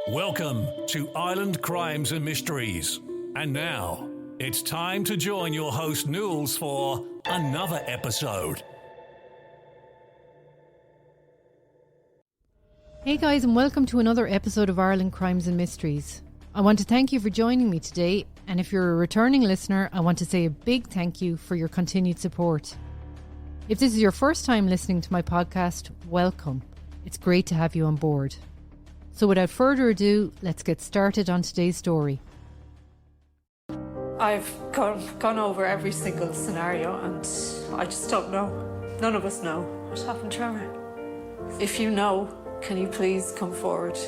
Welcome to Ireland Crimes and Mysteries. And now, it's time to join your host Nools for another episode. Hey guys, and welcome to another episode of Ireland Crimes and Mysteries. I want to thank you for joining me today, and if you're a returning listener, I want to say a big thank you for your continued support. If this is your first time listening to my podcast, welcome. It's great to have you on board. So without further ado, let's get started on today's story. I've gone over every single scenario and I just don't know. None of us know what happened, Trevor. If you know, can you please come forward?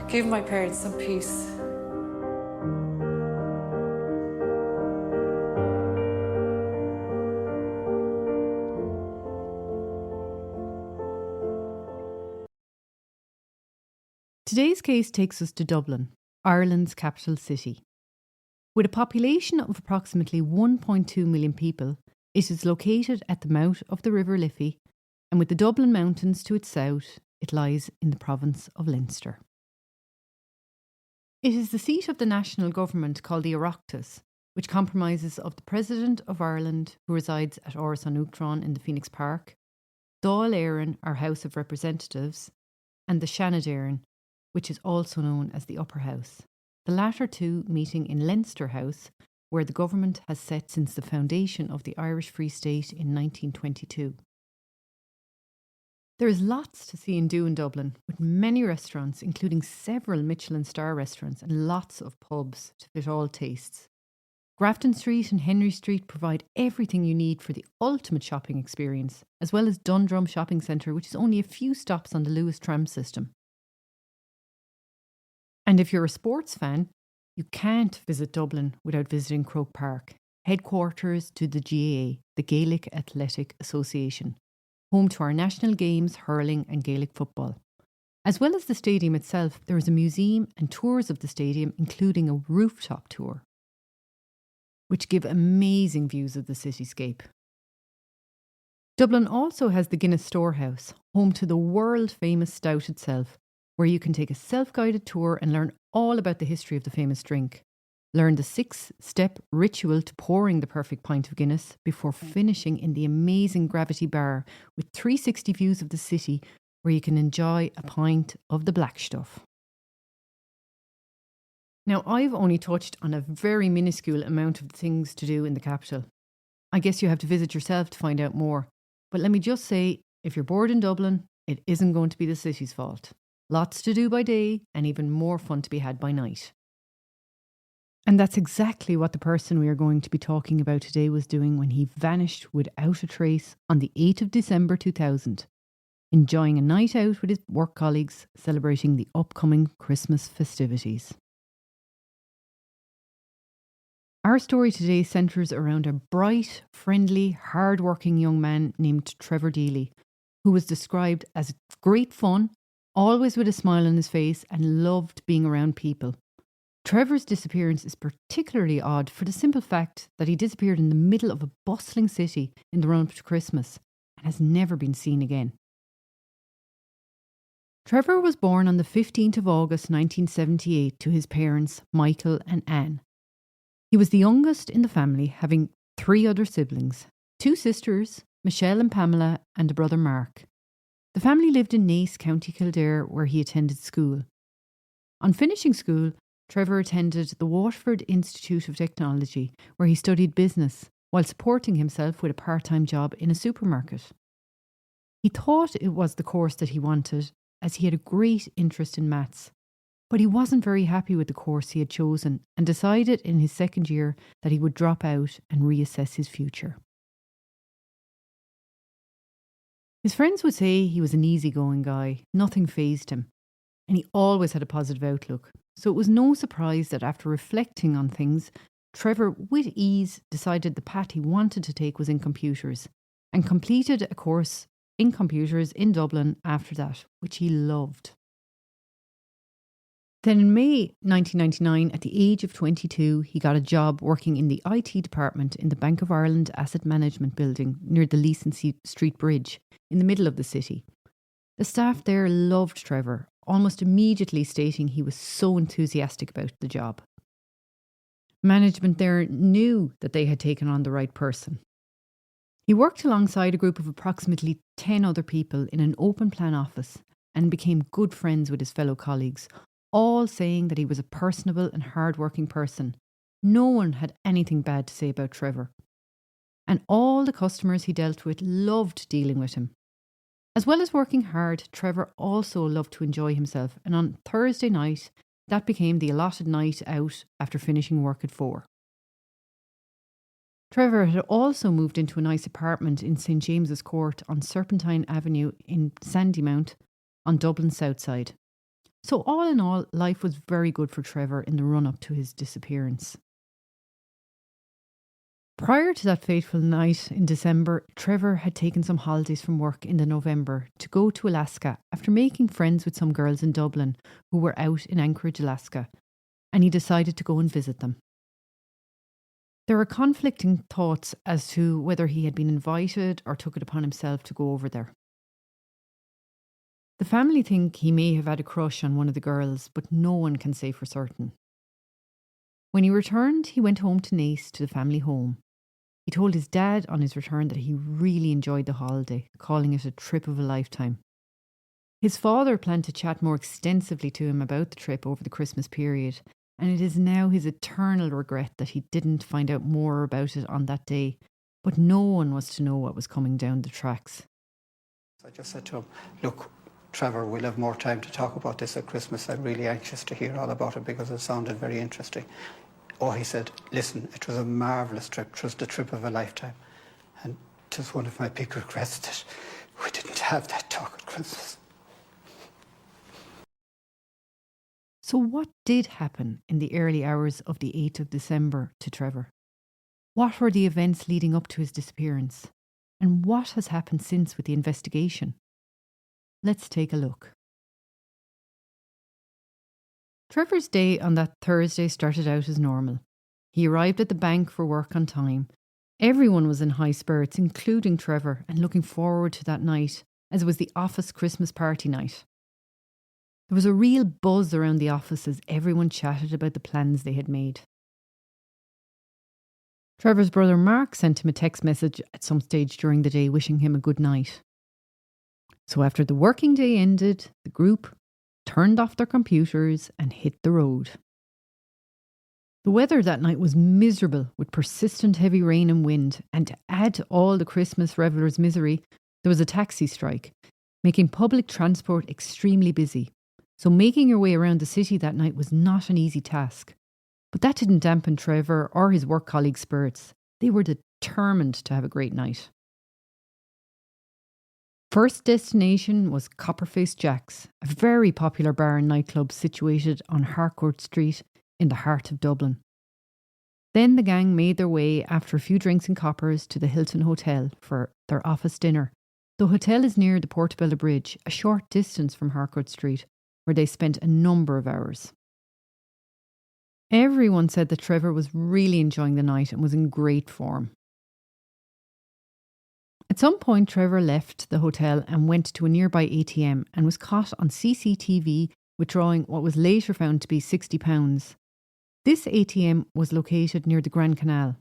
Give my parents some peace. Today's case takes us to Dublin, Ireland's capital city. With a population of approximately 1.2 million people, it is located at the mouth of the River Liffey, and with the Dublin Mountains to its south, it lies in the province of Leinster. It is the seat of the national government called the Oireachtas, which comprises of the President of Ireland, who resides at Áras an Uachtaráin in the Phoenix Park, Dáil Éireann, our House of Representatives, and the Seanad Éireann, which is also known as the Upper House, the latter two meeting in Leinster House, where the government has sat since the foundation of the Irish Free State in 1922. There is lots to see and do in Dublin, with many restaurants, including several Michelin star restaurants and lots of pubs to fit all tastes. Grafton Street and Henry Street provide everything you need for the ultimate shopping experience, as well as Dundrum Shopping Centre, which is only a few stops on the Lewis tram system. And if you're a sports fan, you can't visit Dublin without visiting Croke Park, headquarters to the GAA, the Gaelic Athletic Association, home to our national games, hurling and Gaelic football. As well as the stadium itself, there is a museum and tours of the stadium, including a rooftop tour, which give amazing views of the cityscape. Dublin also has the Guinness Storehouse, home to the world-famous stout itself, where you can take a self-guided tour and learn all about the history of the famous drink. Learn the 6-step ritual to pouring the perfect pint of Guinness before finishing in the amazing Gravity Bar with 360 views of the city, where you can enjoy a pint of the black stuff. Now, I've only touched on a very minuscule amount of things to do in the capital. I guess you have to visit yourself to find out more. But let me just say, if you're bored in Dublin, it isn't going to be the city's fault. Lots to do by day and even more fun to be had by night. And that's exactly what the person we are going to be talking about today was doing when he vanished without a trace on the 8th of December 2000, enjoying a night out with his work colleagues celebrating the upcoming Christmas festivities. Our story today centres around a bright, friendly, hard-working young man named Trevor Deely, who was described as great fun, always with a smile on his face, and loved being around people. Trevor's disappearance is particularly odd for the simple fact that he disappeared in the middle of a bustling city in the run-up to Christmas and has never been seen again. Trevor was born on the 15th of August 1978 to his parents, Michael and Anne. He was the youngest in the family, having 3 other siblings, 2 sisters, Michelle and Pamela, and a brother Mark. The family lived in Naas, County Kildare, where he attended school. On finishing school, Trevor attended the Waterford Institute of Technology, where he studied business, while supporting himself with a part-time job in a supermarket. He thought it was the course that he wanted, as he had a great interest in maths, but he wasn't very happy with the course he had chosen and decided in his second year that he would drop out and reassess his future. His friends would say he was an easygoing guy, nothing fazed him, and he always had a positive outlook. So it was no surprise that after reflecting on things, Trevor, with ease, decided the path he wanted to take was in computers, and completed a course in computers in Dublin after that, which he loved. Then in May 1999, at the age of 22, he got a job working in the IT department in the Bank of Ireland Asset Management building near the Leeson Street Bridge in the middle of the city. The staff there loved Trevor, almost immediately stating he was so enthusiastic about the job. Management there knew that they had taken on the right person. He worked alongside a group of approximately 10 other people in an open plan office and became good friends with his fellow colleagues, all saying that he was a personable and hard-working person. No one had anything bad to say about Trevor. And all the customers he dealt with loved dealing with him. As well as working hard, Trevor also loved to enjoy himself, and on Thursday night, that became the allotted night out after finishing work at 4. Trevor had also moved into a nice apartment in St James's Court on Serpentine Avenue in Sandymount on Dublin's south side. So all in all, life was very good for Trevor in the run-up to his disappearance. Prior to that fateful night in December, Trevor had taken some holidays from work in the November to go to Alaska after making friends with some girls in Dublin who were out in Anchorage, Alaska, and he decided to go and visit them. There are conflicting thoughts as to whether he had been invited or took it upon himself to go over there. The family think he may have had a crush on one of the girls, but no one can say for certain. When he returned, he went home to Naas to the family home. He told his dad on his return that he really enjoyed the holiday, calling it a trip of a lifetime. His father planned to chat more extensively to him about the trip over the Christmas period, and it is now his eternal regret that he didn't find out more about it on that day, but no one was to know what was coming down the tracks. I just said to him, look, Trevor, we'll have more time to talk about this at Christmas. I'm really anxious to hear all about it because it sounded very interesting. Oh, he said, listen, it was a marvellous trip. It was the trip of a lifetime. And it was one of my big regrets that we didn't have that talk at Christmas. So what did happen in the early hours of the 8th of December to Trevor? What were the events leading up to his disappearance? And what has happened since with the investigation? Let's take a look. Trevor's day on that Thursday started out as normal. He arrived at the bank for work on time. Everyone was in high spirits, including Trevor, and looking forward to that night, as it was the office Christmas party night. There was a real buzz around the office as everyone chatted about the plans they had made. Trevor's brother Mark sent him a text message at some stage during the day wishing him a good night. So after the working day ended, the group turned off their computers and hit the road. The weather that night was miserable with persistent heavy rain and wind, and to add to all the Christmas revellers' misery, there was a taxi strike, making public transport extremely busy. So making your way around the city that night was not an easy task. But that didn't dampen Trevor or his work colleagues' spirits. They were determined to have a great night. First destination was Copperface Jack's, a very popular bar and nightclub situated on Harcourt Street in the heart of Dublin. Then the gang made their way, after a few drinks and coppers, to the Hilton Hotel for their office dinner. The hotel is near the Portobello Bridge, a short distance from Harcourt Street, where they spent a number of hours. Everyone said that Trevor was really enjoying the night and was in great form. At some point, Trevor left the hotel and went to a nearby ATM and was caught on CCTV withdrawing what was later found to be £60. This ATM was located near the Grand Canal.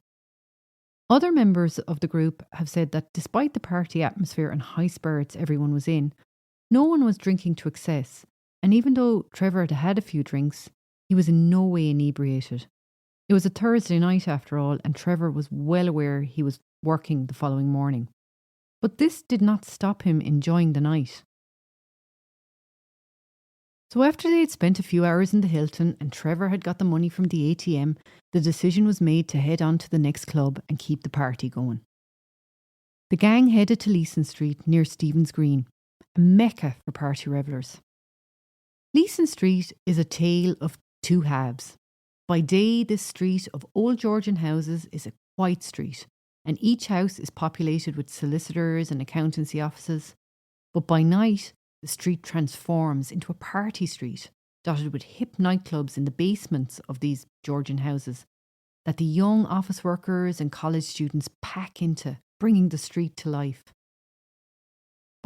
Other members of the group have said that despite the party atmosphere and high spirits everyone was in, no one was drinking to excess, and even though Trevor had had a few drinks, he was in no way inebriated. It was a Thursday night after all, and Trevor was well aware he was working the following morning. But this did not stop him enjoying the night. So after they had spent a few hours in the Hilton and Trevor had got the money from the ATM, the decision was made to head on to the next club and keep the party going. The gang headed to Leeson Street near Stephen's Green, a mecca for party revellers. Leeson Street is a tale of two halves. By day, this street of old Georgian houses is a quiet street, and each house is populated with solicitors and accountancy offices. But by night, the street transforms into a party street, dotted with hip nightclubs in the basements of these Georgian houses, that the young office workers and college students pack into, bringing the street to life.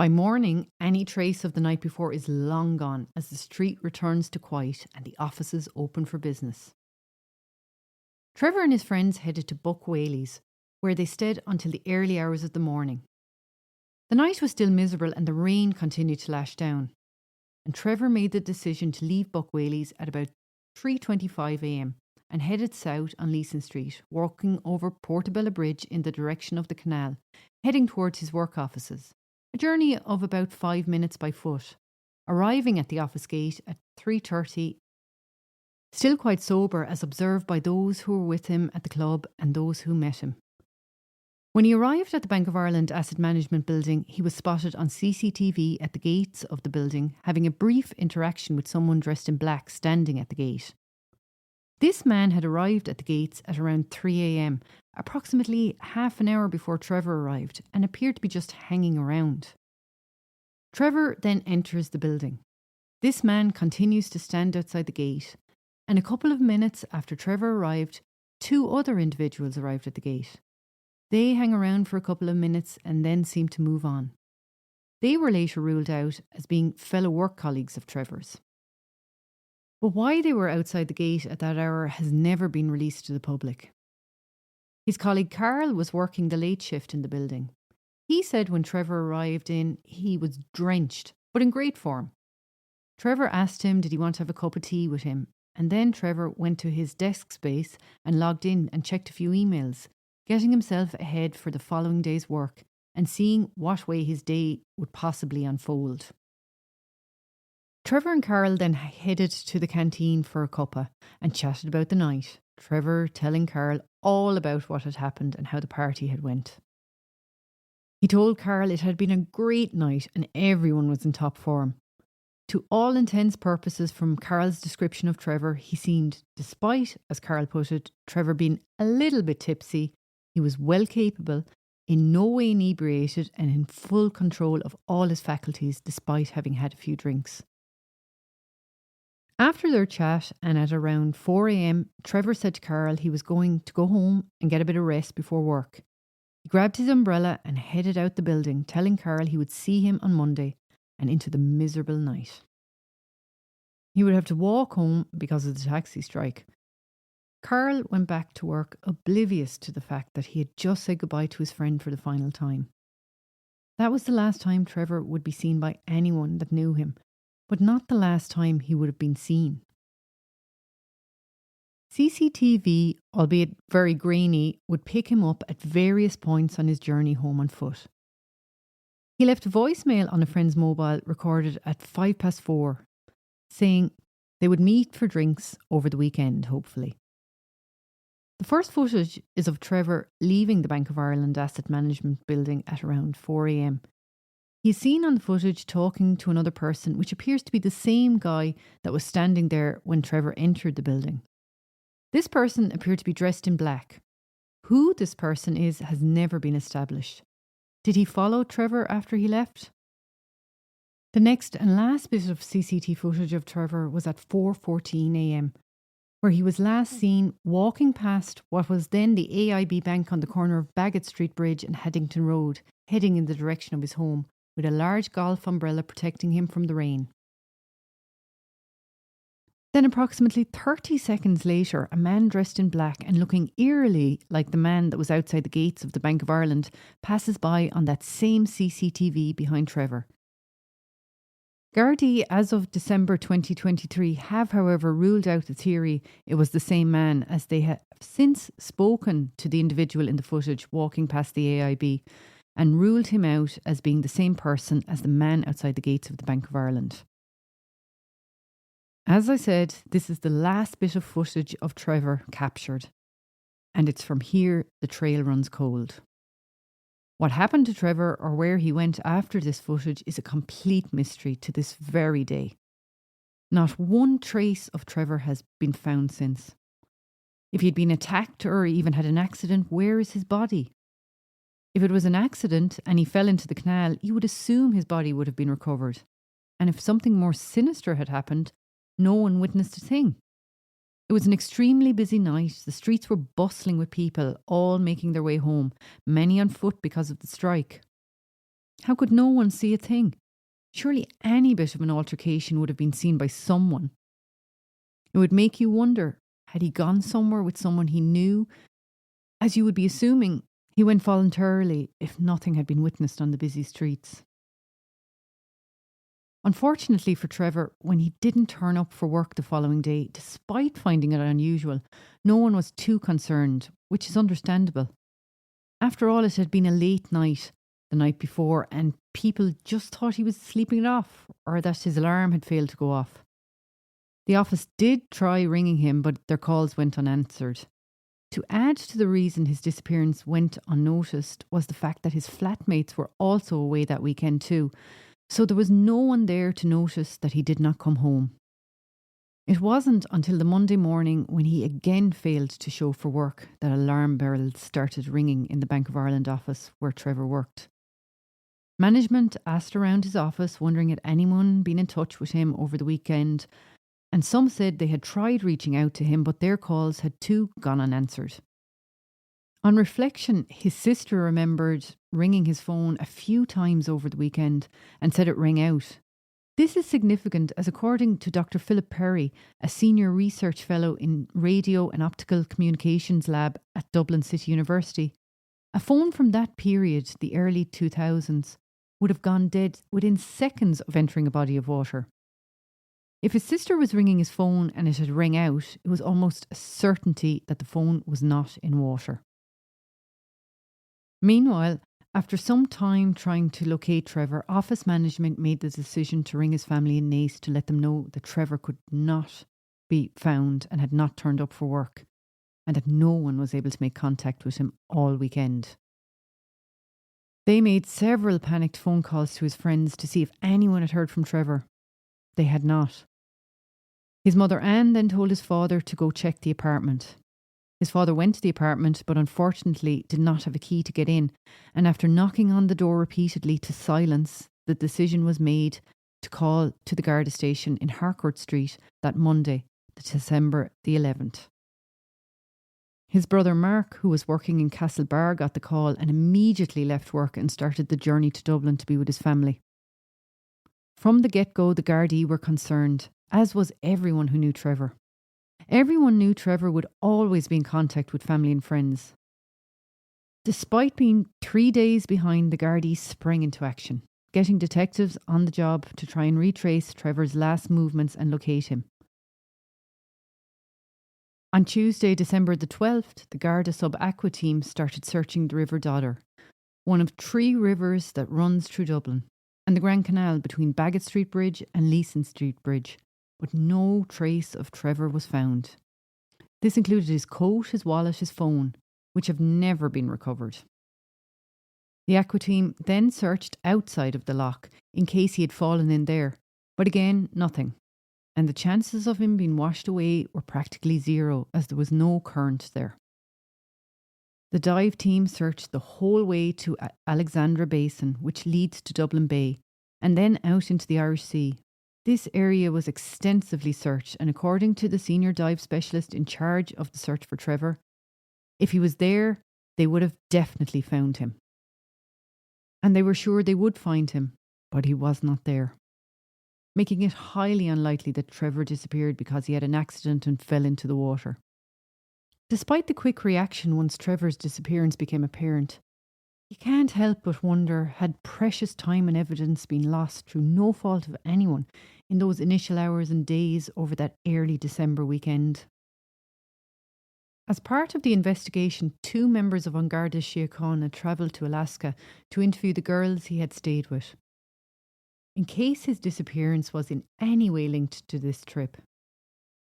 By morning, any trace of the night before is long gone as the street returns to quiet and the offices open for business. Trevor and his friends headed to Buck Whaley's, where they stayed until the early hours of the morning. The night was still miserable and the rain continued to lash down, and Trevor made the decision to leave Buck Whaley's at about 3:25 a.m. and headed south on Leeson Street, walking over Portobello Bridge in the direction of the canal, heading towards his work offices, a journey of about 5 minutes by foot, arriving at the office gate at 3:30, still quite sober as observed by those who were with him at the club and those who met him. When he arrived at the Bank of Ireland Asset Management building, he was spotted on CCTV at the gates of the building, having a brief interaction with someone dressed in black standing at the gate. This man had arrived at the gates at around 3 a.m, approximately half an hour before Trevor arrived, and appeared to be just hanging around. Trevor then enters the building. This man continues to stand outside the gate, and a couple of minutes after Trevor arrived, 2 other individuals arrived at the gate. They hang around for a couple of minutes and then seem to move on. They were later ruled out as being fellow work colleagues of Trevor's. But why they were outside the gate at that hour has never been released to the public. His colleague Carl was working the late shift in the building. He said when Trevor arrived in, he was drenched, but in great form. Trevor asked him did he want to have a cup of tea with him, and then Trevor went to his desk space and logged in and checked a few emails, getting himself ahead for the following day's work and seeing what way his day would possibly unfold. Trevor and Carl then headed to the canteen for a cuppa and chatted about the night, Trevor telling Carl all about what had happened and how the party had went. He told Carl it had been a great night and everyone was in top form. To all intents purposes, from Carl's description of Trevor, he seemed, despite, as Carl put it, Trevor being a little bit tipsy, he was well capable, in no way inebriated and in full control of all his faculties despite having had a few drinks. After their chat and at around 4 a.m, Trevor said to Carl he was going to go home and get a bit of rest before work. He grabbed his umbrella and headed out the building, telling Carl he would see him on Monday and into the miserable night. He would have to walk home because of the taxi strike. Carl went back to work oblivious to the fact that he had just said goodbye to his friend for the final time. That was the last time Trevor would be seen by anyone that knew him, but not the last time he would have been seen. CCTV, albeit very grainy, would pick him up at various points on his journey home on foot. He left a voicemail on a friend's mobile recorded at 4:05, saying they would meet for drinks over the weekend, hopefully. The first footage is of Trevor leaving the Bank of Ireland Asset Management building at around 4 a.m. He is seen on the footage talking to another person, which appears to be the same guy that was standing there when Trevor entered the building. This person appeared to be dressed in black. Who this person is has never been established. Did he follow Trevor after he left? The next and last bit of CCTV footage of Trevor was at 4:14 a.m, where he was last seen walking past what was then the AIB Bank on the corner of Bagot Street Bridge and Haddington Road, heading in the direction of his home, with a large golf umbrella protecting him from the rain. Then approximately 30 seconds later, a man dressed in black and looking eerily like the man that was outside the gates of the Bank of Ireland passes by on that same CCTV behind Trevor. Gardaí, as of December 2023, have however ruled out the theory it was the same man, as they have since spoken to the individual in the footage walking past the AIB and ruled him out as being the same person as the man outside the gates of the Bank of Ireland. As I said, this is the last bit of footage of Trevor captured, and it's from here the trail runs cold. What happened to Trevor or where he went after this footage is a complete mystery to this very day. Not one trace of Trevor has been found since. If he'd been attacked or even had an accident, where is his body? If it was an accident and he fell into the canal, you would assume his body would have been recovered. And if something more sinister had happened, no one witnessed a thing. It was an extremely busy night. The streets were bustling with people, all making their way home, many on foot because of the strike. How could no one see a thing? Surely any bit of an altercation would have been seen by someone. It would make you wonder, had he gone somewhere with someone he knew? As you would be assuming, he went voluntarily if nothing had been witnessed on the busy streets. Unfortunately for Trevor, when he didn't turn up for work the following day, despite finding it unusual, no one was too concerned, which is understandable. After all, it had been a late night the night before, and people just thought he was sleeping it off, or that his alarm had failed to go off. The office did try ringing him, but their calls went unanswered. To add to the reason his disappearance went unnoticed was the fact that his flatmates were also away that weekend too, so there was no one there to notice that he did not come home. It wasn't until the Monday morning, when he again failed to show for work, that alarm bells started ringing in the Bank of Ireland office where Trevor worked. Management asked around his office, wondering had anyone been in touch with him over the weekend, and some said they had tried reaching out to him, but their calls had too gone unanswered. On reflection, his sister remembered ringing his phone a few times over the weekend and said it rang out. This is significant as, according to Dr. Philip Perry, a senior research fellow in Radio and Optical Communications Lab at Dublin City University, a phone from that period, the early 2000s, would have gone dead within seconds of entering a body of water. If his sister was ringing his phone and it had rang out, it was almost a certainty that the phone was not in water. Meanwhile, after some time trying to locate Trevor, office management made the decision to ring his family in Naas to let them know that Trevor could not be found and had not turned up for work, and that no one was able to make contact with him all weekend. They made several panicked phone calls to his friends to see if anyone had heard from Trevor. They had not. His mother Anne then told his father to go check the apartment. His father went to the apartment, but unfortunately did not have a key to get in, and after knocking on the door repeatedly to silence, the decision was made to call to the Garda station in Harcourt Street that Monday, December the 11th. His brother Mark, who was working in Castlebar, got the call and immediately left work and started the journey to Dublin to be with his family. From the get-go, the Gardaí were concerned, as was everyone who knew Trevor. Everyone knew Trevor would always be in contact with family and friends. Despite being 3 days behind, the Gardaí sprang into action, getting detectives on the job to try and retrace Trevor's last movements and locate him. On Tuesday, December the 12th, the Garda Sub-Aqua team started searching the River Dodder, one of 3 rivers that runs through Dublin, and the Grand Canal between Bagot Street Bridge and Leeson Street Bridge, but no trace of Trevor was found. This included his coat, his wallet, his phone, which have never been recovered. The Aqua team then searched outside of the loch in case he had fallen in there, but again, nothing. And the chances of him being washed away were practically zero, as there was no current there. The dive team searched the whole way to Alexandra Basin, which leads to Dublin Bay, and then out into the Irish Sea. This area was extensively searched, and according to the senior dive specialist in charge of the search for Trevor, if he was there, they would have definitely found him. And they were sure they would find him, but he was not there, making it highly unlikely that Trevor disappeared because he had an accident and fell into the water. Despite the quick reaction once Trevor's disappearance became apparent, you can't help but wonder, had precious time and evidence been lost through no fault of anyone in those initial hours and days over that early December weekend? As part of the investigation, 2 members of An Garda Síochána travelled to Alaska to interview the girls he had stayed with, in case his disappearance was in any way linked to this trip.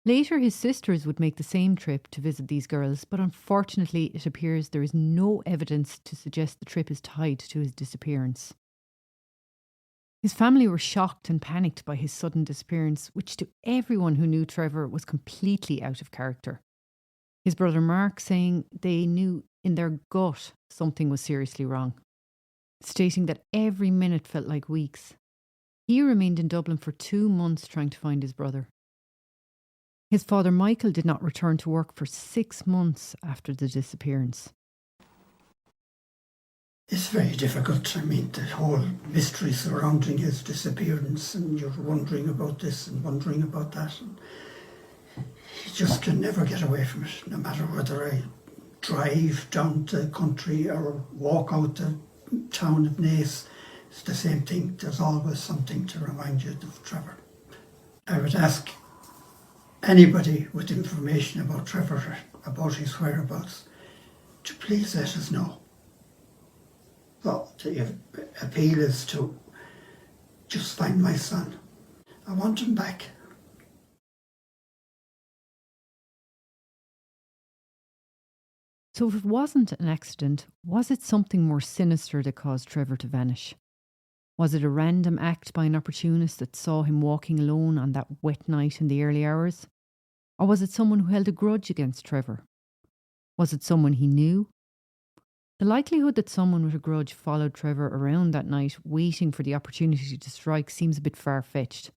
Later, his sisters would make the same trip to visit these girls, but unfortunately it appears there is no evidence to suggest the trip is tied to his disappearance. His family were shocked and panicked by his sudden disappearance, which to everyone who knew Trevor was completely out of character. His brother Mark saying they knew in their gut something was seriously wrong, stating that every minute felt like weeks. He remained in Dublin for 2 months trying to find his brother. His father Michael did not return to work for 6 months after the disappearance. It's very difficult. I mean, the whole mystery surrounding his disappearance, and you're wondering about this and wondering about that. And you just can never get away from it, no matter whether I drive down the country or walk out the town of Naas. It's the same thing. There's always something to remind you of Trevor. I would ask anybody with information about Trevor, about his whereabouts, to please let us know. Well, the appeal is to just find my son. I want him back. So if it wasn't an accident, was it something more sinister that caused Trevor to vanish? Was it a random act by an opportunist that saw him walking alone on that wet night in the early hours? Or was it someone who held a grudge against Trevor? Was it someone he knew? The likelihood that someone with a grudge followed Trevor around that night, waiting for the opportunity to strike, seems a bit far-fetched.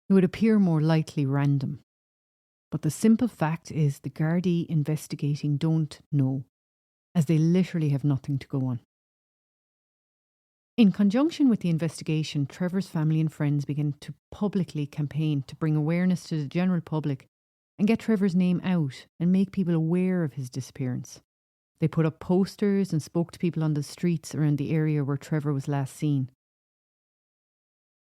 It would appear more likely random. But the simple fact is the Gardaí investigating don't know, as they literally have nothing to go on. In conjunction with the investigation, Trevor's family and friends began to publicly campaign to bring awareness to the general public and get Trevor's name out and make people aware of his disappearance. They put up posters and spoke to people on the streets around the area where Trevor was last seen.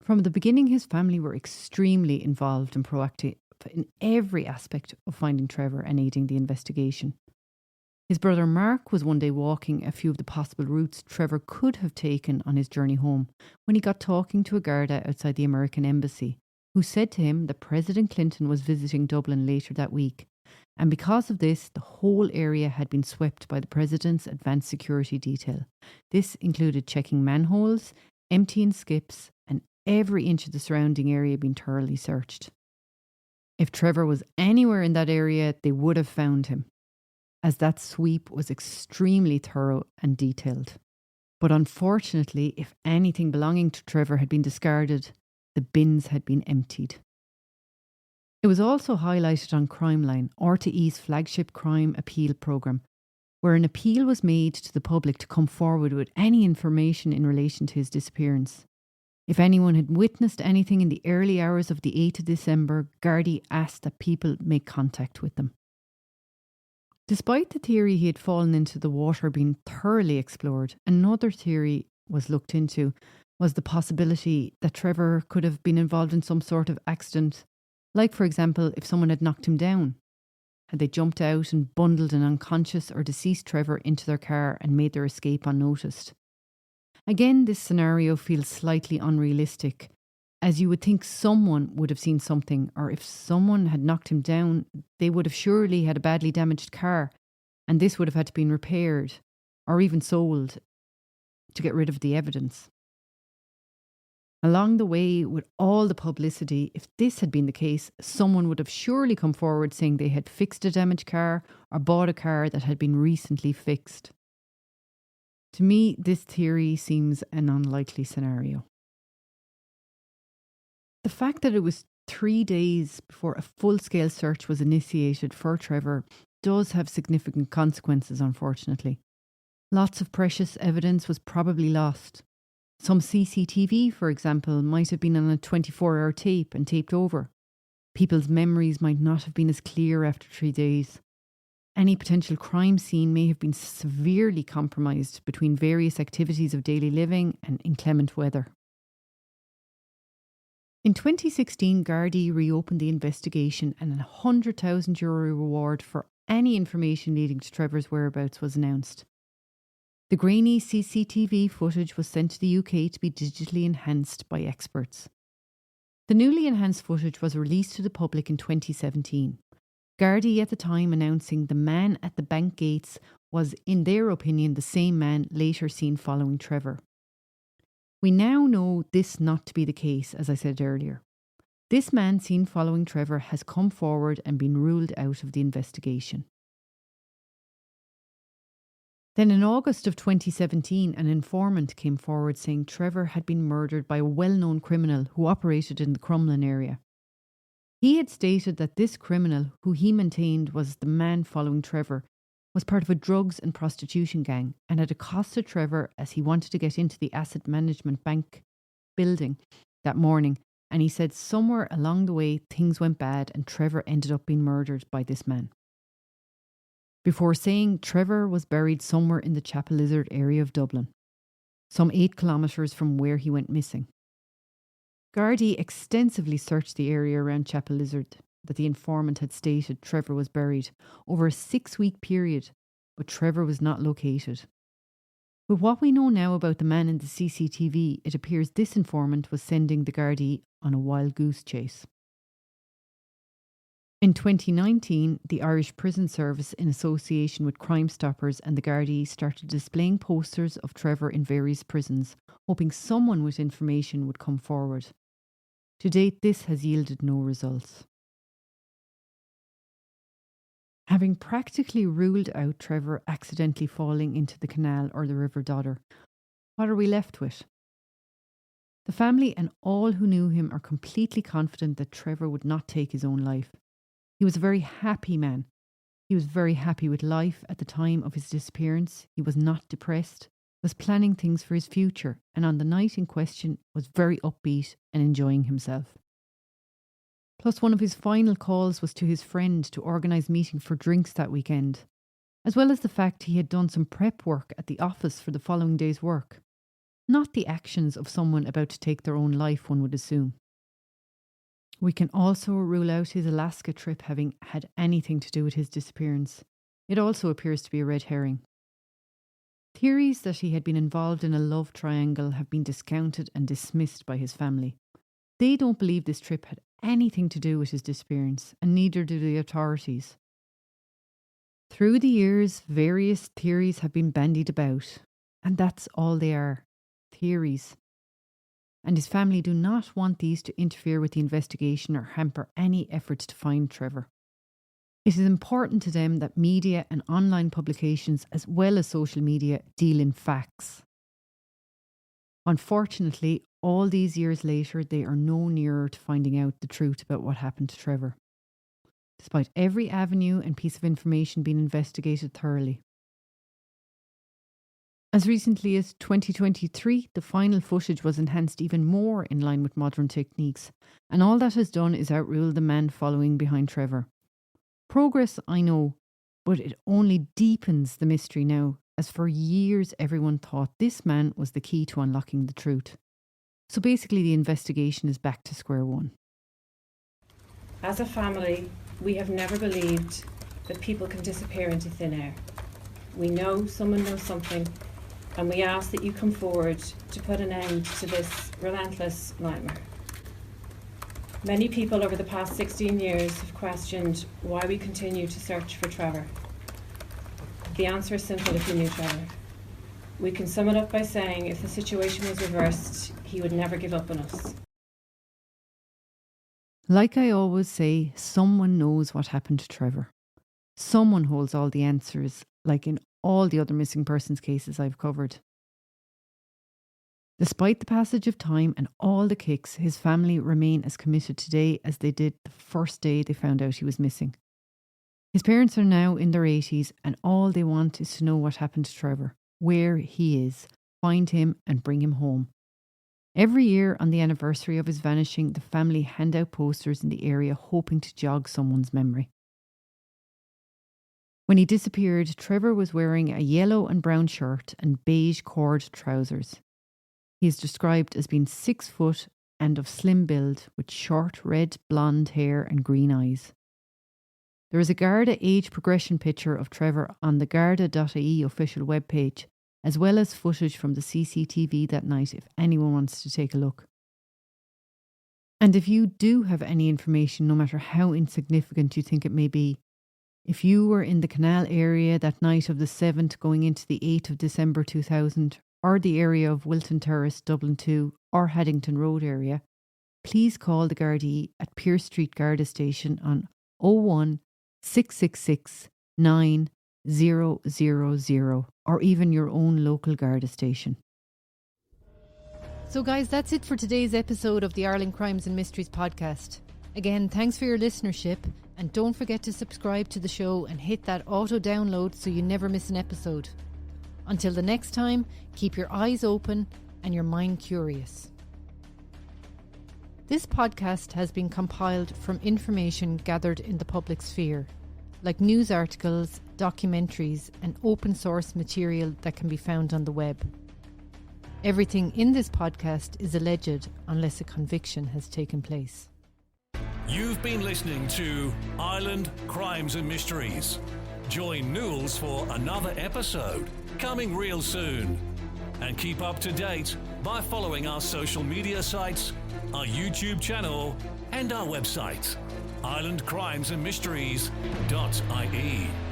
From the beginning, his family were extremely involved and proactive in every aspect of finding Trevor and aiding the investigation. His brother Mark was one day walking a few of the possible routes Trevor could have taken on his journey home when he got talking to a Garda outside the American embassy, who said to him that President Clinton was visiting Dublin later that week, and because of this, the whole area had been swept by the President's advanced security detail. This included checking manholes, emptying skips, and every inch of the surrounding area being thoroughly searched. If Trevor was anywhere in that area, they would have found him, as that sweep was extremely thorough and detailed. But unfortunately, if anything belonging to Trevor had been discarded, the bins had been emptied. It was also highlighted on Crimeline, RTE's flagship crime appeal programme, where an appeal was made to the public to come forward with any information in relation to his disappearance. If anyone had witnessed anything in the early hours of the 8th of December, Gardaí asked that people make contact with them. Despite the theory he had fallen into the water being thoroughly explored, another theory was looked into was the possibility that Trevor could have been involved in some sort of accident, like, for example, if someone had knocked him down. Had they jumped out and bundled an unconscious or deceased Trevor into their car and made their escape unnoticed? Again, this scenario feels slightly unrealistic, as you would think someone would have seen something, or if someone had knocked him down, they would have surely had a badly damaged car, and this would have had to be repaired, or even sold, to get rid of the evidence. Along the way, with all the publicity, if this had been the case, someone would have surely come forward saying they had fixed a damaged car or bought a car that had been recently fixed. To me, this theory seems an unlikely scenario. The fact that it was 3 days before a full-scale search was initiated for Trevor does have significant consequences, unfortunately. Lots of precious evidence was probably lost. Some CCTV, for example, might have been on a 24-hour tape and taped over. People's memories might not have been as clear after 3 days. Any potential crime scene may have been severely compromised between various activities of daily living and inclement weather. In 2016, Gardaí reopened the investigation and a €100,000 reward for any information leading to Trevor's whereabouts was announced. The grainy CCTV footage was sent to the UK to be digitally enhanced by experts. The newly enhanced footage was released to the public in 2017. Gardaí at the time announcing the man at the bank gates was, in their opinion, the same man later seen following Trevor. We now know this not to be the case, as I said earlier. This man seen following Trevor has come forward and been ruled out of the investigation. Then in August of 2017, an informant came forward saying Trevor had been murdered by a well-known criminal who operated in the Crumlin area. He had stated that this criminal, who he maintained was the man following Trevor, was part of a drugs and prostitution gang and had accosted Trevor as he wanted to get into the asset management bank building that morning, and he said somewhere along the way things went bad and Trevor ended up being murdered by this man. Before saying Trevor was buried somewhere in the Chapel Lizard area of Dublin, some 8 kilometres from where he went missing. Gardaí extensively searched the area around Chapel Lizard that the informant had stated Trevor was buried over a 6-week period, but Trevor was not located. With what we know now about the man in the CCTV, it appears this informant was sending the Gardaí on a wild goose chase. In 2019, the Irish Prison Service, in association with Crime Stoppers and the Gardaí, started displaying posters of Trevor in various prisons, hoping someone with information would come forward. To date, this has yielded no results. Having practically ruled out Trevor accidentally falling into the canal or the River Dodder, what are we left with? The family and all who knew him are completely confident that Trevor would not take his own life. He was a very happy man. He was very happy with life at the time of his disappearance. He was not depressed, was planning things for his future, and on the night in question was very upbeat and enjoying himself. Plus, one of his final calls was to his friend to organise meeting for drinks that weekend, as well as the fact he had done some prep work at the office for the following day's work. Not the actions of someone about to take their own life, one would assume. We can also rule out his Alaska trip having had anything to do with his disappearance. It also appears to be a red herring. Theories that he had been involved in a love triangle have been discounted and dismissed by his family. They don't believe this trip had anything to do with his disappearance, and neither do the authorities. Through the years, various theories have been bandied about, and that's all they are, theories. And his family do not want these to interfere with the investigation or hamper any efforts to find Trevor. It is important to them that media and online publications, as well as social media, deal in facts. Unfortunately, all these years later, they are no nearer to finding out the truth about what happened to Trevor, despite every avenue and piece of information being investigated thoroughly. As recently as 2023, the final footage was enhanced even more in line with modern techniques, and all that has done is outrule the man following behind Trevor. Progress, I know, but it only deepens the mystery now, as for years everyone thought this man was the key to unlocking the truth. So basically the investigation is back to square one. As a family, we have never believed that people can disappear into thin air. We know someone knows something, and we ask that you come forward to put an end to this relentless nightmare. Many people over the past 16 years have questioned why we continue to search for Trevor. The answer is simple if you knew Trevor. We can sum it up by saying if the situation was reversed, he would never give up on us. Like I always say, someone knows what happened to Trevor. Someone holds all the answers, like in all the other missing persons cases I've covered. Despite the passage of time and all the kicks, his family remain as committed today as they did the first day they found out he was missing. His parents are now in their 80s, and all they want is to know what happened to Trevor, where he is, find him and bring him home. Every year on the anniversary of his vanishing, the family hand out posters in the area hoping to jog someone's memory. When he disappeared, Trevor was wearing a yellow and brown shirt and beige cord trousers. He is described as being 6 foot and of slim build, with short red blonde hair and green eyes. There is a Garda age progression picture of Trevor on the Garda.ie official webpage, as well as footage from the CCTV that night if anyone wants to take a look. And if you do have any information, no matter how insignificant you think it may be, if you were in the canal area that night of the 7th going into the 8th of December 2000, or the area of Wilton Terrace, Dublin 2, or Haddington Road area, please call the Gardaí at Pearse Street Garda Station on 01 666 9000, or even your own local Garda station. So guys, that's it for today's episode of the Ireland Crimes and Mysteries podcast. Again, thanks for your listenership, and don't forget to subscribe to the show and hit that auto download so you never miss an episode. Until the next time, keep your eyes open and your mind curious. This podcast has been compiled from information gathered in the public sphere, like news articles, documentaries, and open source material that can be found on the web. Everything in this podcast is alleged unless a conviction has taken place. You've been listening to Island Crimes and Mysteries. Join Newells for another episode, coming real soon. And keep up to date by following our social media sites, our YouTube channel, and our website, islandcrimesandmysteries.ie.